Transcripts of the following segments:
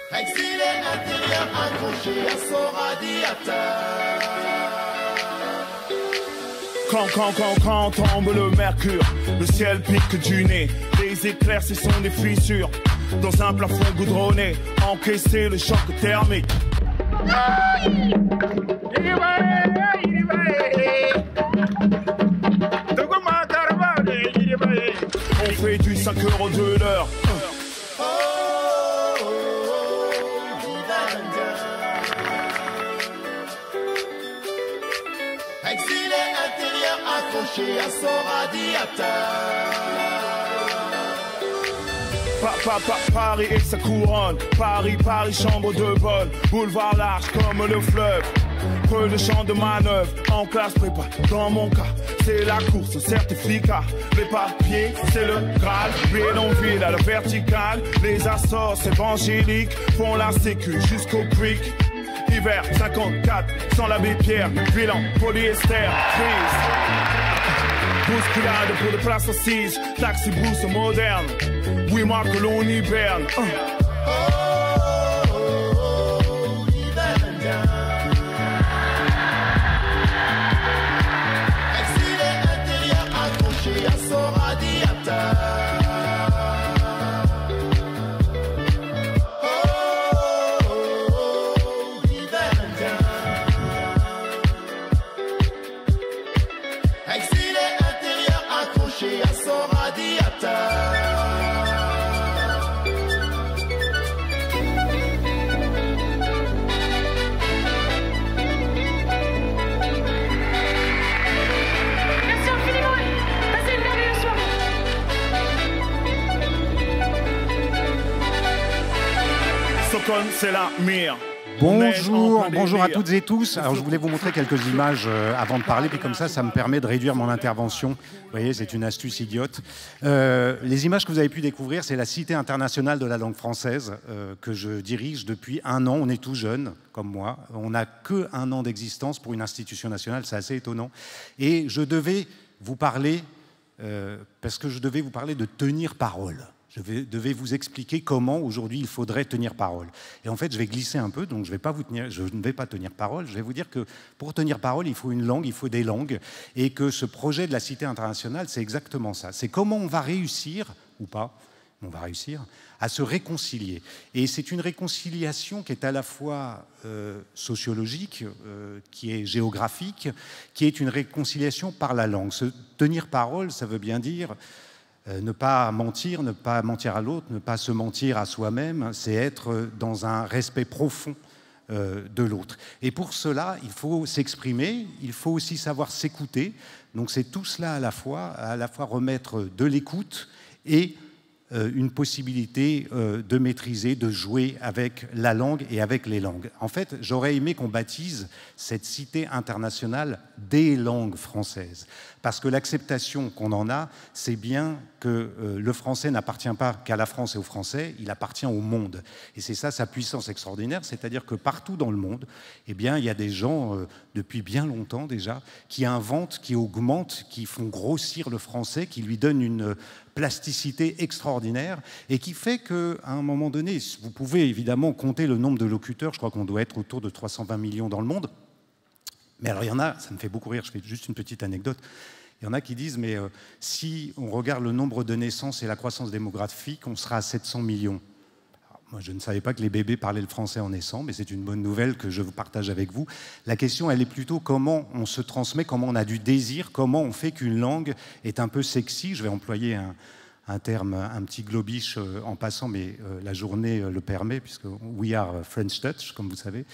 Exilé intérieur accroché à son radiateur. Quand tombe le mercure, le ciel pique du nez. Les éclairs, ce sont des fissures. Dans un plafond goudronné, encaisser le choc thermique. On fait du 5 € de l'heure. Exilé intérieur accroché à son radiateur. Paris et sa couronne. Paris, chambre de bonne. Boulevard large comme le fleuve. Peu de champ de manœuvre. En classe prépa, dans mon cas, c'est la course au certificat. Les papiers, c'est le Graal. Bidonville à la verticale. Les assos évangéliques font la sécu jusqu'au creek. Hiver 54, sans l'abbé Pierre, bilan polyester, crise. Bousculade pour des places assises, taxi brousse moderne. Oui, marque l'on hiberne. Exilé intérieur accroché à son radiateur. À son radiateur. Merci infiniment. Passez une merveilleuse soirée. Stockholm, c'est la mire. Bonjour à toutes et tous. Alors je voulais vous montrer quelques images avant de parler, puis comme ça me permet de réduire mon intervention. Vous voyez, c'est une astuce idiote. Les images que vous avez pu découvrir, c'est la Cité internationale de la langue française que je dirige depuis 1 an. On est tout jeune, comme moi. On n'a que 1 an d'existence pour une institution nationale, c'est assez étonnant. Et je devais vous parler, parce que je devais vous parler de tenir parole. Je devais vous expliquer comment aujourd'hui il faudrait tenir parole. Et en fait, je vais glisser un peu, donc je ne vais pas tenir parole. Je vais vous dire que pour tenir parole, il faut une langue, il faut des langues, et que ce projet de la Cité internationale, c'est exactement ça. C'est comment on va réussir, ou pas, on va réussir, à se réconcilier. Et c'est une réconciliation qui est à la fois sociologique, qui est géographique, qui est une réconciliation par la langue. Se tenir parole, ça veut bien dire... ne pas mentir à l'autre, ne pas se mentir à soi-même, c'est être dans un respect profond de l'autre. Et pour cela, il faut s'exprimer, il faut aussi savoir s'écouter. Donc c'est tout cela à la fois remettre de l'écoute et une possibilité de maîtriser, de jouer avec la langue et avec les langues. En fait, j'aurais aimé qu'on baptise cette cité internationale des langues françaises. Parce que l'acceptation qu'on en a, c'est bien que le français n'appartient pas qu'à la France et aux Français, il appartient au monde. Et c'est ça sa puissance extraordinaire, c'est-à-dire que partout dans le monde, eh bien, il y a des gens, depuis bien longtemps déjà, qui inventent, qui augmentent, qui font grossir le français, qui lui donnent une plasticité extraordinaire et qui fait qu'à un moment donné, vous pouvez évidemment compter le nombre de locuteurs, je crois qu'on doit être autour de 320 millions dans le monde, mais alors il y en a, ça me fait beaucoup rire, je fais juste une petite anecdote, il y en a qui disent, mais si on regarde le nombre de naissances et la croissance démographique, on sera à 700 millions. Alors, moi, je ne savais pas que les bébés parlaient le français en naissant, mais c'est une bonne nouvelle que je partage avec vous. La question, elle est plutôt comment on se transmet, comment on a du désir, comment on fait qu'une langue est un peu sexy. Je vais employer un terme, un petit globish en passant, mais la journée le permet, puisque we are French Touch, comme vous savez.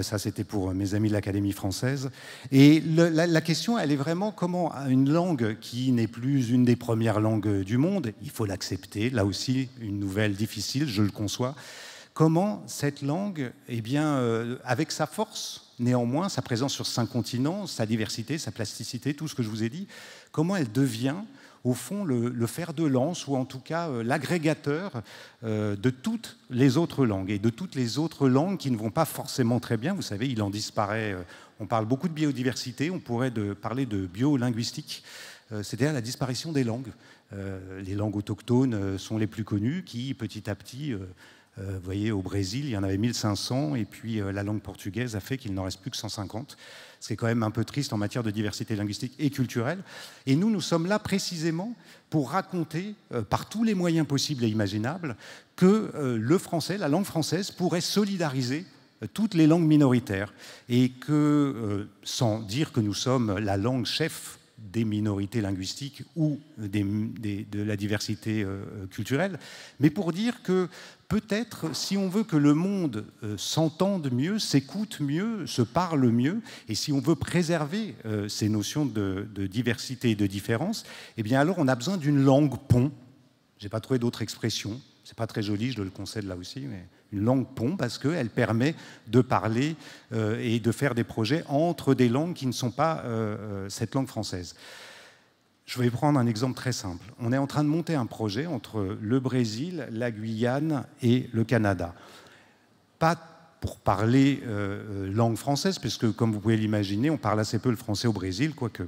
Ça, c'était pour mes amis de l'Académie française. Et la question, elle est vraiment comment une langue qui n'est plus une des premières langues du monde, il faut l'accepter, là aussi, une nouvelle difficile, je le conçois, comment cette langue, eh bien, avec sa force, néanmoins, sa présence sur 5 continents, sa diversité, sa plasticité, tout ce que je vous ai dit, comment elle devient au fond, le fer de lance, ou en tout cas l'agrégateur de toutes les autres langues, et de toutes les autres langues qui ne vont pas forcément très bien. Vous savez, il en disparaît, on parle beaucoup de biodiversité, on pourrait parler de biolinguistique, c'est-à-dire la disparition des langues. Les langues autochtones sont les plus connues, qui petit à petit Vous voyez, au Brésil, il y en avait 1500, et puis la langue portugaise a fait qu'il n'en reste plus que 150. C'est quand même un peu triste en matière de diversité linguistique et culturelle. Et nous sommes là précisément pour raconter, par tous les moyens possibles et imaginables, que le français, la langue française, pourrait solidariser toutes les langues minoritaires. Et que, sans dire que nous sommes la langue chef des minorités linguistiques ou de la diversité culturelle, mais pour dire que peut-être, si on veut que le monde s'entende mieux, s'écoute mieux, se parle mieux, et si on veut préserver ces notions de diversité et de différence, eh bien alors on a besoin d'une langue pont. Je n'ai pas trouvé d'autre expression. C'est pas très joli, je le concède là aussi, mais une langue pont parce qu'elle permet de parler et de faire des projets entre des langues qui ne sont pas cette langue française. Je vais prendre un exemple très simple. On est en train de monter un projet entre le Brésil, la Guyane et le Canada. Pas pour parler langue française, puisque comme vous pouvez l'imaginer, on parle assez peu le français au Brésil, quoique.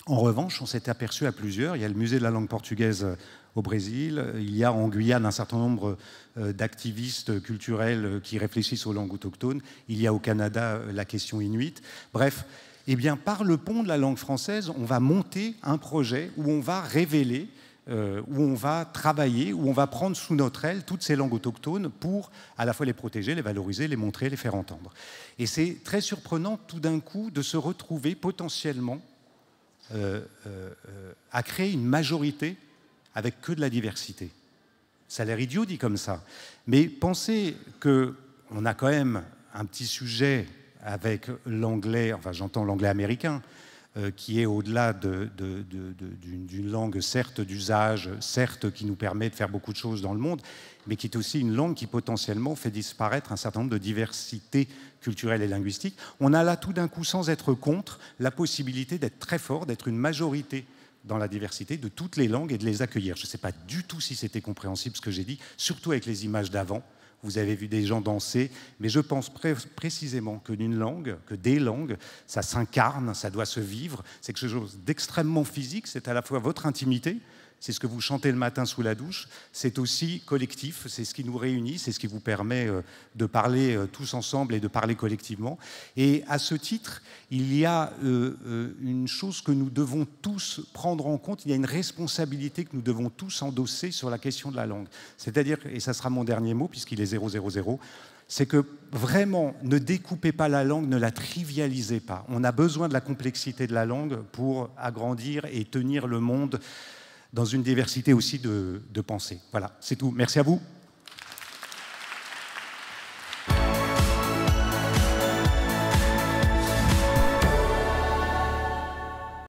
En revanche, on s'est aperçu à plusieurs, il y a le musée de la langue portugaise au Brésil, il y a en Guyane un certain nombre d'activistes culturels qui réfléchissent aux langues autochtones, il y a au Canada la question inuite. Bref, eh bien, par le pont de la langue française, on va monter un projet où on va révéler, où on va travailler, où on va prendre sous notre aile toutes ces langues autochtones pour à la fois les protéger, les valoriser, les montrer, les faire entendre. Et c'est très surprenant tout d'un coup de se retrouver potentiellement à créer une majorité avec que de la diversité. Ça a l'air idiot dit comme ça, mais pensez qu'on a quand même un petit sujet avec l'anglais, enfin j'entends l'anglais américain, qui est au-delà d'une langue certes d'usage, certes qui nous permet de faire beaucoup de choses dans le monde, mais qui est aussi une langue qui potentiellement fait disparaître un certain nombre de diversités culturelles et linguistiques. On a là tout d'un coup, sans être contre, la possibilité d'être très fort, d'être une majorité dans la diversité de toutes les langues et de les accueillir. Je ne sais pas du tout si c'était compréhensible ce que j'ai dit, surtout avec les images d'avant. Vous avez vu des gens danser, mais je pense précisément qu'une langue, que des langues, ça s'incarne, ça doit se vivre. C'est quelque chose d'extrêmement physique, c'est à la fois votre intimité, c'est ce que vous chantez le matin sous la douche, c'est aussi collectif, c'est ce qui nous réunit, c'est ce qui vous permet de parler tous ensemble et de parler collectivement. Et à ce titre, il y a une chose que nous devons tous prendre en compte, il y a une responsabilité que nous devons tous endosser sur la question de la langue. C'est-à-dire, et ça sera mon dernier mot puisqu'il est 000, c'est que vraiment, ne découpez pas la langue, ne la trivialisez pas. On a besoin de la complexité de la langue pour agrandir et tenir le monde dans une diversité aussi de pensée. Voilà, c'est tout. Merci à vous.